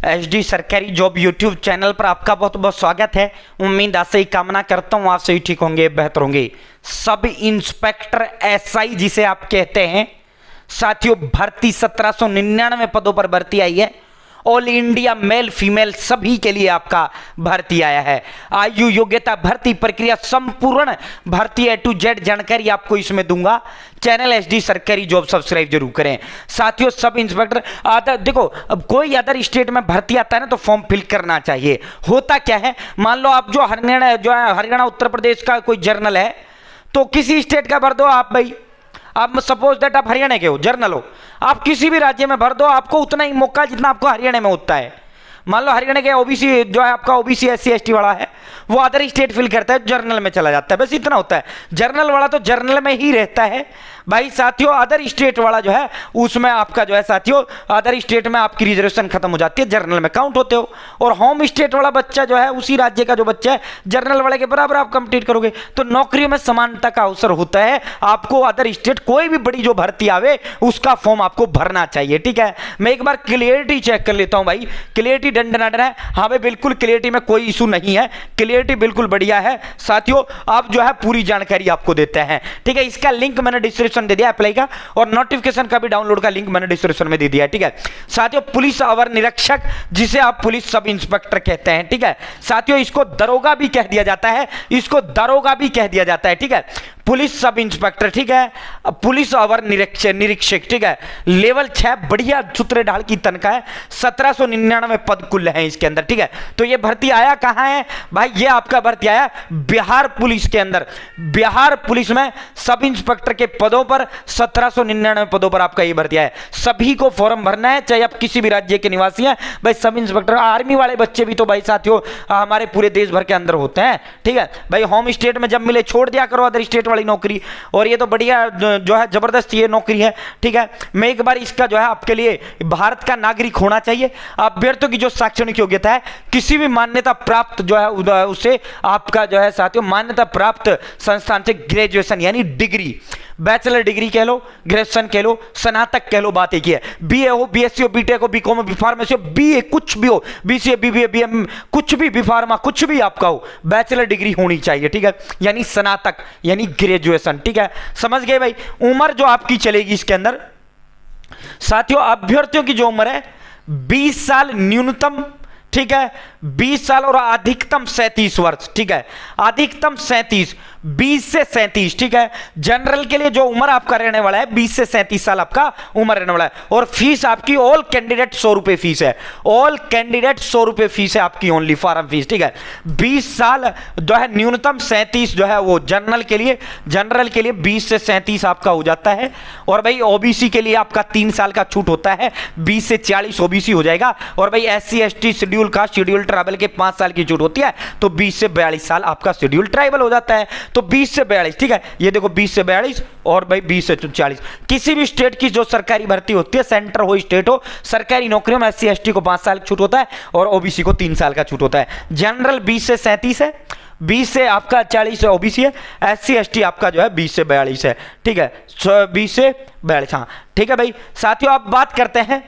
HD सरकारी job YouTube channel पर आपका बहुत बहुत स्वागत है। उम्मीद आशा ही कामना करता हूँ आप सही ठीक होंगे, बेहतर होंगे। सब इंस्पेक्टर एसआई जिसे आप कहते हैं साथियों, भर्ती 1799 पदों पर भर्ती आई है। ऑल इंडिया मेल फीमेल सभी के लिए आपका भर्ती आया है। आयु योग्यता भर्ती प्रक्रिया संपूर्ण भर्ती A to Z जानकारी आपको इसमें दूंगा। चैनल एचडी सरकारी जॉब सब्सक्राइब जरूर करें साथियों। सब इंस्पेक्टर देखो, अब कोई अदर स्टेट में भर्ती आता है ना तो फॉर्म फिल करना चाहिए। होता क्या है, मान लो आप जो हरियाणा उत्तर प्रदेश का कोई जर्नल है तो किसी स्टेट का भर दो आप भाई। आप सपोज दैट आप हरियाणा के हो, जर्नल हो, आप किसी भी राज्य में भर दो, आपको उतना ही मौका जितना आपको हरियाणा में होता है। मान लो हरियाणा के ओबीसी जो है आपका ओबीसी SC ST वाला है, वो अदर स्टेट फिल करता है, जर्नल में चला जाता है, बस इतना होता है। जर्नल वाला तो जर्नल में ही रहता है भाई साथियों। अदर स्टेट वाला जो है उसमें आपका जो है साथियों, अदर स्टेट में आपकी रिजर्वेशन खत्म हो जाती है, जर्नल में काउंट होते हो। और होम स्टेट वाला बच्चा जो है, उसी राज्य का जो बच्चा है, जर्नल वाले के बराबर आप कंप्लीट करोगे तो नौकरियों में समानता का अवसर होता है। आपको अदर स्टेट कोई भी बड़ी जो भर्ती आवे उसका फॉर्म आपको भरना चाहिए, ठीक है। मैं एक बार क्लियरिटी चेक कर लेता हूं भाई, क्लियरिटी डंडनाटन है। हाँ भाई बिल्कुल क्लियरिटी में कोई इशू नहीं है, क्लियरिटी बिल्कुल बढ़िया है साथियों। आप जो है पूरी जानकारी आपको देते हैं, ठीक है। इसका लिंक मैंने डिस्क्रिप्शन दे दिया अप्लाई का, और नोटिफिकेशन का भी डाउनलोड का लिंक मैंने डिस्क्रिप्शन में दे दिया है, ठीक है साथियों। पुलिस अवर निरीक्षक जिसे आप पुलिस सब इंस्पेक्टर कहते हैं, ठीक है साथियों। इसको दरोगा भी कह दिया जाता है, इसको दरोगा भी कह दिया जाता है, ठीक है। पुलिस सब इंस्पेक्टर, ठीक है, पुलिस अवर निरीक्षक, ठीक है। लेवल 6 बढ़िया सूत्रे ढाल की तनख्वाह है। 1799 पद कुल हैं इसके अंदर, ठीक है। तो ये भर्ती आया कहां है भाई, ये आपका भर्ती आया बिहार पुलिस के अंदर। बिहार पुलिस में सब इंस्पेक्टर के पदों पर 1799 पदों पर आपका ये भर्ती है। सभी को फॉर्म भरना है, चाहे आप किसी भी राज्य के निवासी हैं भाई। सब इंस्पेक्टर आर्मी वाले बच्चे भी तो भाई साथियों हमारे पूरे देश भर के अंदर होते हैं, ठीक है भाई। होम स्टेट में जब मिले छोड़ दिया करो अदर स्टेट वाली नौकरी, और ये तो बढ़िया जो है जबरदस्त ये नौकरी है, ठीक है। मैं एक बार इसका जो है आपके लिए, भारत का नागरिक होना चाहिए। अभ्यर्थियों की जो शैक्षणिक योग्यता है, किसी भी मान्यता प्राप्त जो है उससे आपका जो है साथियों मान्यता प्राप्त संस्थान से ग्रेजुएशन यानी डिग्री, बैचलर डिग्री कह लो, ग्रेजुएशन कह लो, स्नातक कह लो, बात एक ही है। बीए हो, बीएससी हो, बीटेक हो, बीकॉम हो, बीफार्मेसी हो, बीए कुछ भी हो, बीसीए, बीबीए, बीएम कुछ भी, बीफार्मा कुछ भी आपका हो, बैचलर डिग्री होनी चाहिए, ठीक है, यानी स्नातक यानी ग्रेजुएशन, ठीक है। समझ गए भाई। उम्र जो आपकी चलेगी इसके अंदर साथियों, अभ्यर्थियों की जो उम्र है 20 साल न्यूनतम, ठीक है, 20 साल और अधिकतम 37 वर्ष, ठीक है, अधिकतम 37, 20 से 37, ठीक है। जनरल के लिए जो उम्र आपका रहने वाला है 20 से 37 साल आपका उम्र रहने वाला है। और फीस आपकी ऑल कैंडिडेट 100 रुपए फीस है, ऑल कैंडिडेट 100 रुपए फीस है आपकी, ओनली फॉर्म फीस, ठीक है। 20 साल जो है न्यूनतम, 37 जो है वो जनरल के लिए, जनरल के लिए 20 से 37 आपका हो जाता है। और भाई ओबीसी के लिए आपका 3 साल का छूट होता है, 20 से 40 ओबीसी हो जाएगा। और भाई SC ST schedule caste schedule tribal के 5 साल की छूट होती है, तो 20 से 42 साल आपका शेड्यूल ट्राइबल हो जाता है। तो 20 से 42, ठीक है, ये देखो 20 से 42 और भाई 20 से 40। किसी भी स्टेट की जो सरकारी भर्ती होती है, सेंटर हो स्टेट हो, सरकारी नौकरियों में SC ST को 5 साल की छूट होता है और ओबीसी को 3 साल का छूट होता है। जनरल 20 से 37 है, 20 से आपका 40 ओबीसी है, SC ST आपका जो है 20 से 42 है, ठीक है, 20 से 42, हाँ ठीक है भाई साथियों। आप बात करते हैं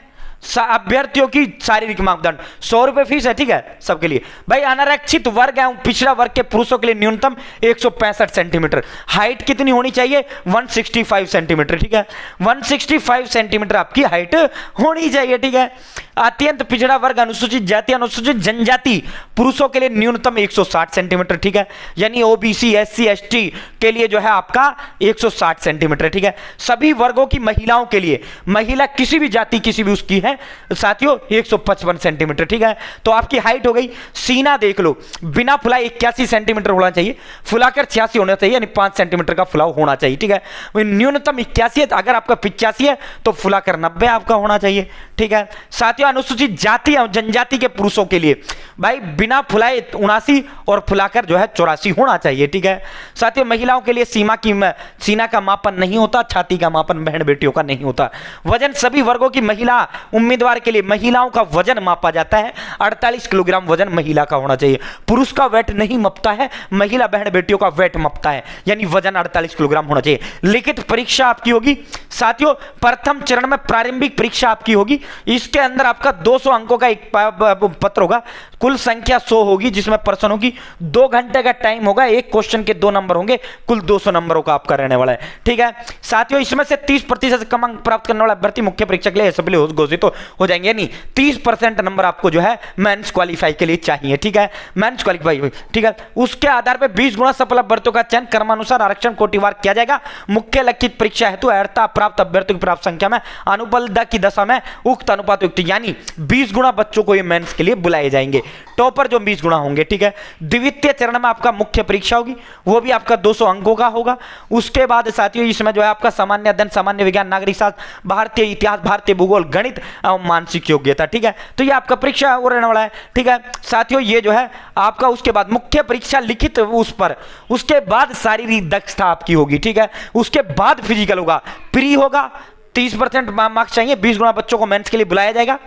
अभ्यर्थियों की शारीरिक मापदंड, 100 रुपए फीस है, ठीक है सबके लिए भाई। अनारक्षित वर्ग है, पिछड़ा वर्ग के पुरुषों के लिए न्यूनतम 165 सेंटीमीटर, हाइट कितनी होनी चाहिए 165 सेंटीमीटर, ठीक है, 165 सेंटीमीटर आपकी हाइट होनी चाहिए, ठीक है। अत्यंत पिछड़ा वर्ग, अनुसूचित जाति, अनुसूचित जनजाति पुरुषों के लिए न्यूनतम 160 सेंटीमीटर, ठीक है, यानी ओबीसी SC ST के लिए जो है आपका 160 सेंटीमीटर, ठीक है। सभी वर्गों की महिलाओं के लिए, महिला किसी भी जाति किसी भी उसकी है साथियों 155 सेंटीमीटर, ठीक है। तो आपकी हाइट हो गई। सीना देख लो, बिना फुलाए 81 सेंटीमीटर होना चाहिए, फुलाकर 86 होना चाहिए, यानी 5 सेंटीमीटर का फुलाव होना चाहिए, ठीक है। न्यूनतम 81 है, अगर आपका 85 है तो फुलाकर 90 आपका होना चाहिए, ठीक है साथियों। अनुसूचित जाति और जनजाति के पुरुषों के लिए भाई बिना फुलाए 79 और फुलाकर जो है 84 होना चाहिए, ठीक है साथियों। महिलाओं के लिए सीना का मापन नहीं होता, छाती का मापन बहन बेटियों का नहीं होता। वजन, सभी वर्गों की महिला उम्मीदवार के लिए महिलाओं का वजन मापा जाता है 48 किलोग्राम वजन महिला का होना चाहिए। पुरुष का वेट नहीं मपता है, महिला बहन बेटियों का वेट मपता है, यानी वजन 48 किलोग्राम होना चाहिए। लिखित परीक्षा आपकी होगी साथियों, प्रथम चरण में प्रारंभिक परीक्षा आपकी होगी। इसके अंदर आपका 200 अंकों का एक पत्र होगा, कुल संख्या 100 होगी, जिसमें प्रश्न होगी, 2 घंटे का टाइम होगा, एक क्वेश्चन के 2 नंबर होंगे, कुल 200 नंबरों का आपका रहने वाला है। ठीक है साथियों, इसमें से 30% से कम अंक प्राप्त करने वाला अभ्यर्थी मुख्य परीक्षा के लिए एलिजिबल घोषित हो जाएंगे, यानी 30% नंबर आपको जो है मेंस क्वालिफाई के लिए चाहिए। ठीक है, मेंस क्वालिफाई, ठीक है, उसके आधार पर 20 गुना सफल अभ्यर्थियों का चयन क्रमानुसार आरक्षण कोटिवार किया जाएगा। मुख्य लिखित परीक्षा हेतु अर्हता प्राप्त अभ्यर्थियों की प्राप्त संख्या में अनुबंध की दशा में उक्त अनुपात युक्त, यानी 20 गुना बच्चों को ये मेंस के लिए बुलाए जाएंगे, टॉपर जो 20 गुना होंगे। ठीक है, द्वितीय चरण में आपका मुख्य परीक्षा होगी, वो भी आपका 200 अंकों का होगा। उसके बाद साथियों इसमें जो है आपका सामान्य अध्ययन, सामान्य विज्ञान, नागरिक शास्त्र, भारतीय इतिहास, भारतीय भूगोल, गणित एवं मानसिक योग्यता। ठीक है, तो ये आपका परीक्षा वो रहने वाला है। ठीक है साथियों, ये जो है आपका उसके बाद मुख्य परीक्षा लिखित उस पर, उसके बाद शारीरिक दक्षता आपकी होगी। ठीक है, उसके बाद फिजिकल होगा, प्री होगा, 30% मार्क्स चाहिए, 20 गुना बच्चों को मेंस के लिए बुलाया जाएगा।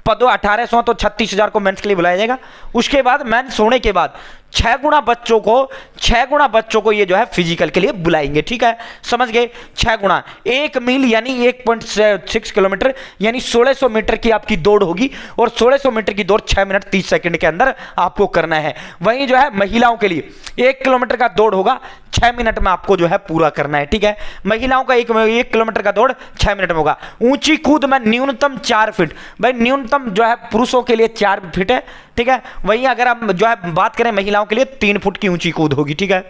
पदों 1800 तो 36,000 को मेंस के लिए बुलाया जाएगा। उसके बाद मेंस होने के बाद 6 गुना बच्चों को ये जो है फिजिकल के लिए बुलाएंगे। ठीक है, समझ गए, 6 गुना, 1 मील यानी 1.6 किलोमीटर, यानी 1600 मीटर की आपकी दौड़ होगी, और 1600 मीटर की दौड़ 6 मिनट 30 सेकंड के अंदर आपको करना है। वहीं जो है महिलाओं के लिए 1 किलोमीटर का दौड़ होगा, 6 मिनट में आपको जो है पूरा करना है। ठीक है, महिलाओं का 1 किलोमीटर का दौड़ 6 मिनट में होगा। ऊंची कूद में न्यूनतम 4 फीट, भाई न्यूनतम जो है पुरुषों के लिए 4 फीट है। ठीक है, वहीं अगर हम जो है बात करें महिलाओं के लिए 3 फुट की ऊंची कूद होगी। ठीक है,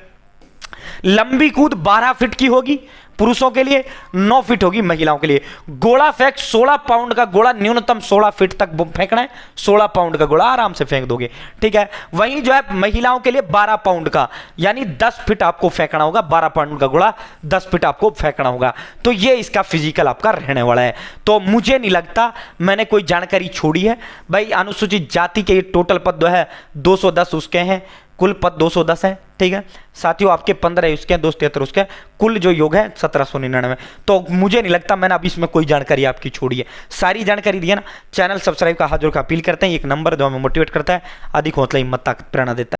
लंबी कूद 12 फीट की होगी पुरुषों के लिए, 9 फीट होगी महिलाओं के लिए। गोला फेंक, 16 पाउंड का गोला न्यूनतम 16 फीट तक फेंकना है, 16 पाउंड का गोला आराम से फेंक दोगे। ठीक है, वहीं जो है महिलाओं के लिए 12 पाउंड का, यानी 10 फीट आपको फेंकना होगा, 12 पाउंड का गोला 10 फीट आपको फेंकना होगा। तो ये इसका फिजिकल आपका रहने वाला है। तो मुझे नहीं लगता मैंने कोई जानकारी छोड़ी है भाई। अनुसूचित जाति के टोटल पद जो है 210 उसके हैं, कुल पद 210 है। ठीक है साथियों, आपके 15 उसके हैं, 273 उसके, कुल जो योग है 1799। तो मुझे नहीं लगता मैंने अभी इसमें कोई जानकारी आपकी छोड़ी है, सारी जानकारी दी है ना। चैनल सब्सक्राइब का हाथ जोड़ कर अपील करते हैं, एक नंबर जो हमें मोटिवेट करता है, अधिक हौसला, हिम्मत, ताकत, प्रेरणा देता है।